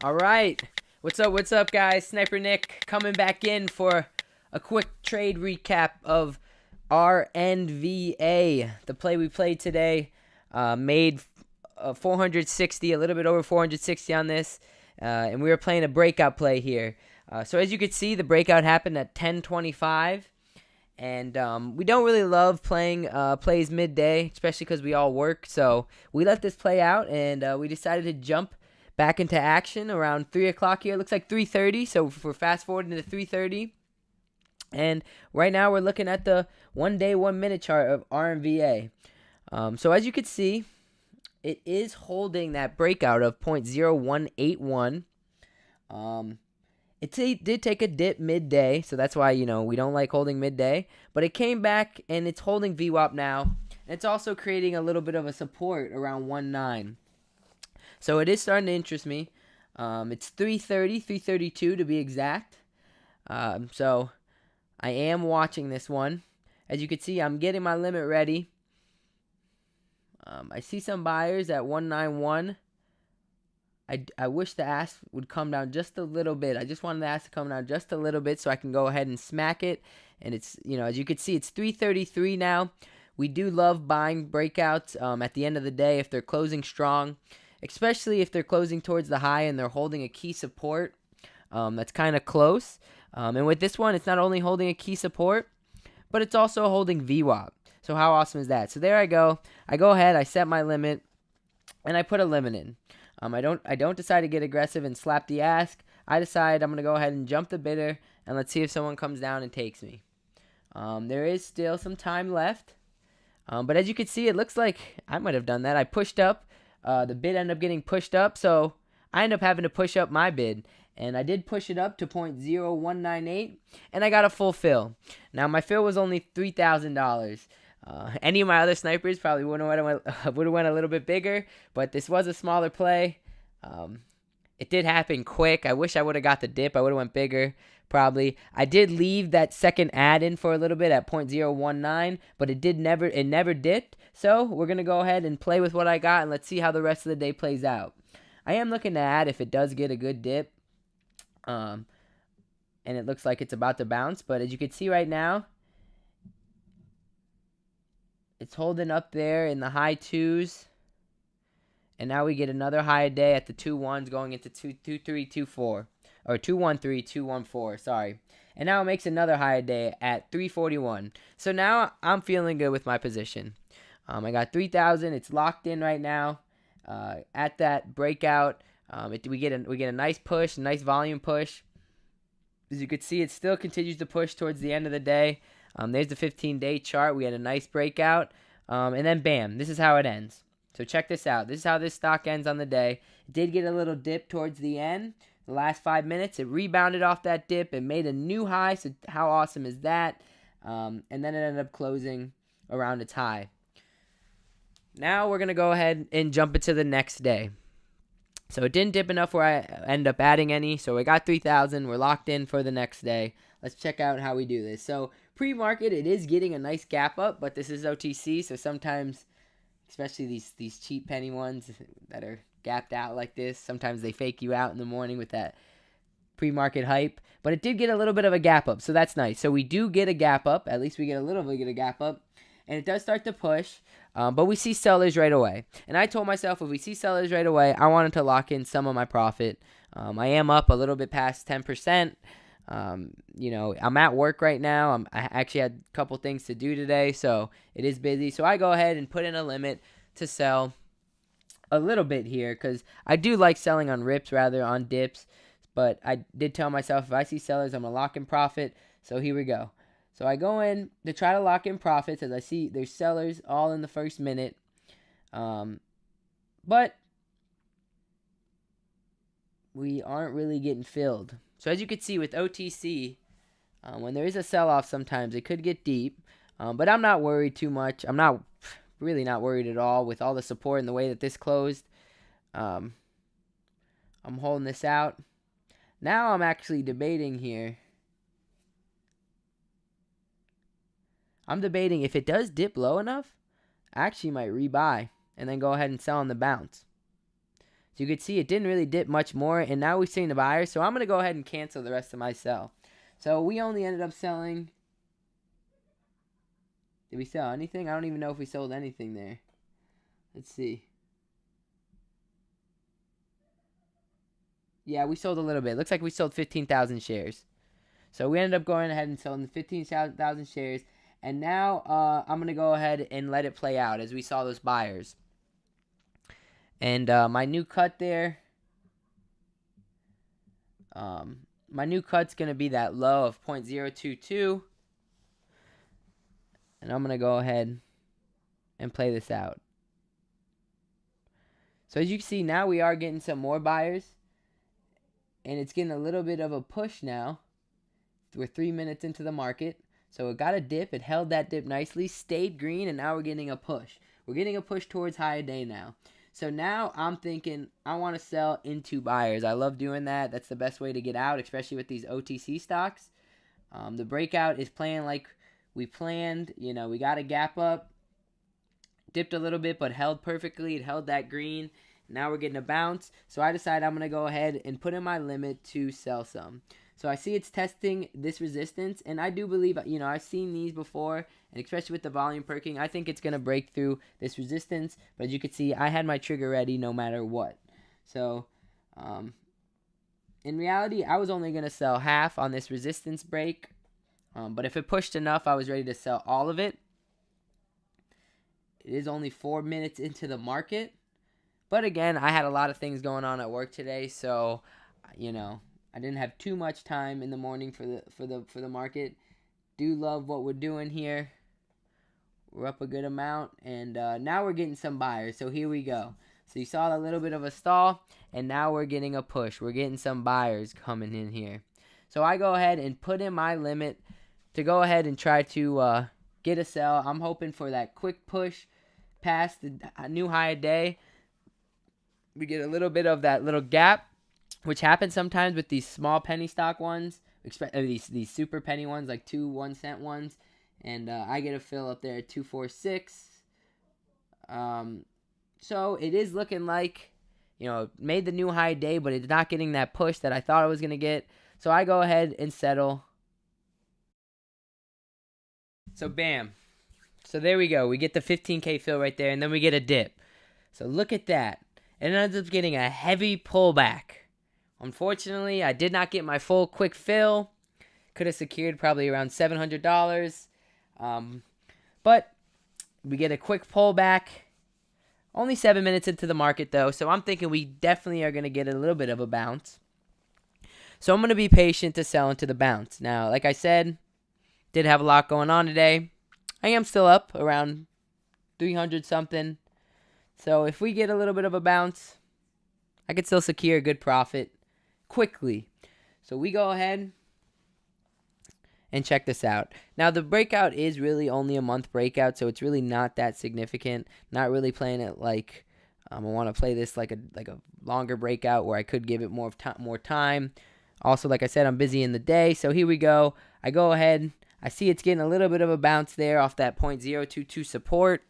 All right. What's up, guys? Sniper Nick coming back in for a quick trade recap of RNVA, the play we played today. Made 460, a little bit over 460 on this, and we were playing a breakout play here. So as you can see, the breakout happened at 10:25, and we don't really love playing plays midday, especially because we all work. So we let this play out, and we decided to jump back into action around 3 o'clock here. It looks like 3:30, so we're fast forwarding to 3:30. And right now we're looking at the 1 day, 1 minute chart of RNVA. So as you can see, it is holding that breakout of 0.0181. It did take a dip midday, so that's why, we don't like holding midday. But it came back, and it's holding VWAP now. It's also creating a little bit of a support around 1.9. So it is starting to interest me. It's 3:30, 3:32 to be exact. So I am watching this one. As you can see, I'm getting my limit ready. I see some buyers at 191. I wish the ask would come down just a little bit. I just wanted the ask to come down just a little bit so I can go ahead and smack it. And it's, as you can see, it's 3:33 now. We do love buying breakouts at the end of the day if they're closing strong, especially if they're closing towards the high and they're holding a key support that's kind of close. And with this one, it's not only holding a key support, but it's also holding VWAP. So how awesome is that? So there I go. I go ahead, I set my limit, and I put a limit in. I don't decide to get aggressive and slap the ask. I decide I'm going to go ahead and jump the bidder, and let's see if someone comes down and takes me. There is still some time left. But as you can see, it looks like I might have done that. I pushed up. The bid ended up getting pushed up, so I ended up having to push up my bid. And I did push it up to 0.0198, and I got a full fill. Now, my fill was only $3,000. Any of my other snipers probably would have went a little bit bigger, but this was a smaller play. It did happen quick. I wish I would have got the dip. I would have went bigger, probably. I did leave that second add in for a little bit at 0.019, but it never dipped. So we're going to go ahead and play with what I got, and let's see how the rest of the day plays out. I am looking to add if it does get a good dip. And it looks like it's about to bounce, but as you can see right now, it's holding up there in the high twos, and now we get another high day at the 2-1s going into 2-3-2-4, or 2-1-3-2-1-4, sorry. And now it makes another high day at 341. So now I'm feeling good with my position. I got 3,000. It's locked in right now. At that breakout, we get a nice push, a nice volume push. As you can see, it still continues to push towards the end of the day. There's the 15-day chart. We had a nice breakout, and then bam, this is how it ends. So check this out. This is how this stock ends on the day. It did get a little dip towards the end. The last 5 minutes, it rebounded off that dip and made a new high. So how awesome is that? And then it ended up closing around its high. Now we're going to go ahead and jump into the next day. So it didn't dip enough where I end up adding any. So we got 3,000. We're locked in for the next day. Let's check out how we do this. So pre-market, it is getting a nice gap up, but this is OTC. So sometimes, especially these cheap penny ones that are gapped out like this, sometimes they fake you out in the morning with that pre-market hype. But it did get a little bit of a gap up, so that's nice. So we do get a gap up. At least we get a little bit of a gap up. And it does start to push, but we see sellers right away. And I told myself if we see sellers right away, I wanted to lock in some of my profit. I am up a little bit past 10%. I'm at work right now. I actually had a couple things to do today, so it is busy. So I go ahead and put in a limit to sell a little bit here because I do like selling on rips rather on dips. But I did tell myself if I see sellers, I'm going to lock in profit. So here we go. So I go in to try to lock in profits as I see there's sellers all in the first minute. But we aren't really getting filled. So as you can see with OTC, when there is a sell-off sometimes it could get deep. But I'm not worried too much. I'm really not worried at all with all the support and the way that this closed. I'm holding this out. Now I'm actually debating here. I'm debating if it does dip low enough, I actually might rebuy and then go ahead and sell on the bounce. So you could see it didn't really dip much more, and now we've seen the buyers. So I'm going to go ahead and cancel the rest of my sell. So we only ended up selling. Did we sell anything? I don't even know if we sold anything there. Let's see. Yeah, we sold a little bit. Looks like we sold 15,000 shares. So we ended up going ahead and selling 15,000 shares. And now I'm going to go ahead and let it play out as we saw those buyers. And my new cut there, my new cut's going to be that low of 0.022. And I'm going to go ahead and play this out. So as you can see, now we are getting some more buyers. And it's getting a little bit of a push now. We're 3 minutes into the market. So it got a dip. It held that dip nicely, stayed green, and now we're getting a push. We're getting a push towards high day now. So now I'm thinking I want to sell into buyers. I love doing that. That's the best way to get out, especially with these OTC stocks. The breakout is playing like we planned. You know, we got a gap up. Dipped a little bit, but held perfectly. It held that green. Now we're getting a bounce. So I decided I'm going to go ahead and put in my limit to sell some. So I see it's testing this resistance, and I do believe, you know, I've seen these before, and especially with the volume perking, I think it's going to break through this resistance. But as you can see, I had my trigger ready no matter what. So in reality, I was only going to sell half on this resistance break. But if it pushed enough, I was ready to sell all of it. It is only 4 minutes into the market. But again, I had a lot of things going on at work today, so you know, I didn't have too much time in the morning for the market. Do love what we're doing here. We're up a good amount, and now we're getting some buyers. So here we go. So you saw a little bit of a stall, and now we're getting a push. We're getting some buyers coming in here. So I go ahead and put in my limit to go ahead and try to get a sell. I'm hoping for that quick push past the new high a day. We get a little bit of that little gap, which happens sometimes with these small penny stock ones, these super penny ones, like 2 1-cent ones, and I get a fill up there at 246. So it is looking like, you know, made the new high day, but it's not getting that push that I thought I was gonna get. So I go ahead and settle. So bam. So there we go. We get the 15K fill right there, and then we get a dip. So look at that. It ends up getting a heavy pullback. Unfortunately, I did not get my full quick fill. Could have secured probably around $700. But we get a quick pullback. Only 7 minutes into the market, though. So I'm thinking we definitely are going to get a little bit of a bounce. So I'm going to be patient to sell into the bounce. Now, like I said, did have a lot going on today. I am still up around 300 something. So if we get a little bit of a bounce, I could still secure a good profit quickly. So we go ahead and check this out. Now the breakout is really only a month breakout, so it's really not that significant. Not really playing it like I want to play this like a longer breakout where I could give it more time. Also, like I said, I'm busy in the day. So here we go. I go ahead. I see it's getting a little bit of a bounce there off that 0.022 support.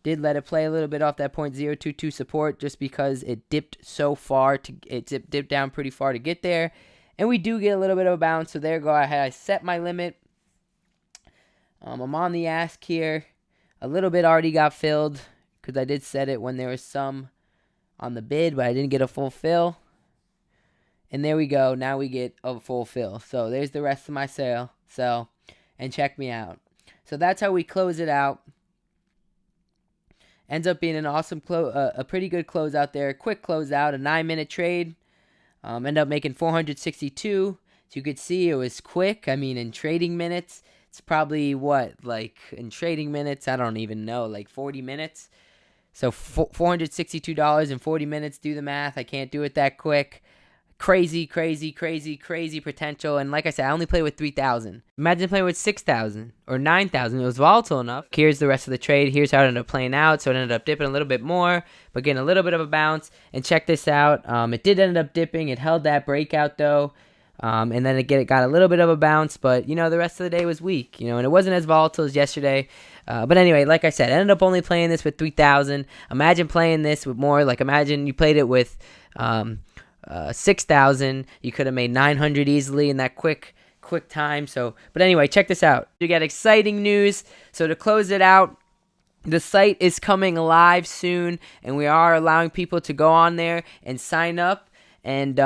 Did let it play a little bit off that 0.022 support just because it dipped so far. It dipped down pretty far to get there. And we do get a little bit of a bounce. So there go ahead. I set my limit. I'm on the ask here. A little bit already got filled because I did set it when there was some on the bid, but I didn't get a full fill. And there we go. Now we get a full fill. So there's the rest of my sale. And check me out. So that's how we close it out. Ends up being an awesome a pretty good close out there. Quick close out, a 9-minute trade. End up making 462. So you could see it was quick. I mean, in trading minutes, it's probably in trading minutes, I don't even know, like 40 minutes. So $462 in 40 minutes. Do the math. I can't do it that quick. Crazy potential. And like I said, I only play with 3,000. Imagine playing with 6,000 or 9,000. It was volatile enough. Here's the rest of the trade. Here's how it ended up playing out. So it ended up dipping a little bit more, but getting a little bit of a bounce. And check this out. It did end up dipping. It held that breakout though. And then it got a little bit of a bounce, but the rest of the day was weak, and it wasn't as volatile as yesterday. But anyway, like I said, I ended up only playing this with 3,000. Imagine playing this with more. Like, imagine you played it with 6,000. You could have made 900 easily in that quick time. But anyway, check this out. You got exciting news. So to close it out, the site is coming live soon, and we are allowing people to go on there and sign up. And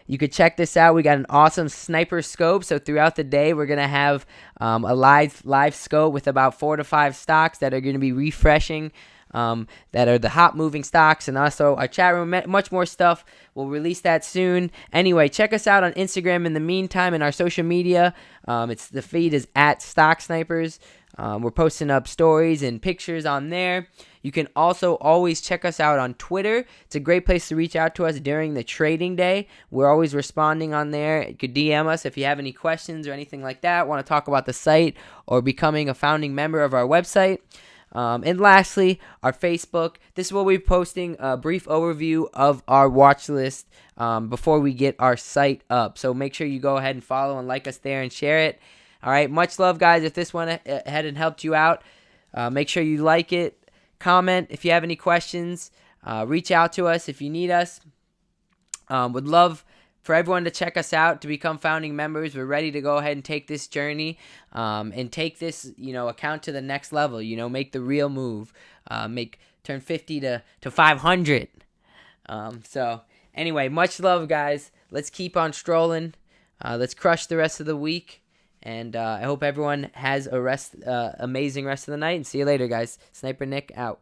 you could check this out. We got an awesome sniper scope. So throughout the day, we're gonna have a live scope with about 4 to 5 stocks that are gonna be refreshing. That are the hot moving stocks, and also our chat room. Much more stuff. We'll release that soon. Anyway, check us out on Instagram in the meantime, and our social media. The feed is at Stock Snipers. We're posting up stories and pictures on there. You can also always check us out on Twitter. It's a great place to reach out to us during the trading day. We're always responding on there. You could DM us if you have any questions or anything like that, want to talk about the site or becoming a founding member of our website. And lastly, our Facebook. This is where we're posting a brief overview of our watch list before we get our site up. So make sure you go ahead and follow and like us there and share it. All right, much love, guys. If this went ahead and helped you out, make sure you like it. Comment if you have any questions. Reach out to us if you need us. Would love for everyone to check us out to become founding members. We're ready to go ahead and take this journey and take this account to the next level. Make the real move. Turn 50 to 500. So anyway, much love, guys. Let's keep on strolling. Let's crush the rest of the week. And I hope everyone has a amazing rest of the night. And see you later, guys. Sniper Nick out.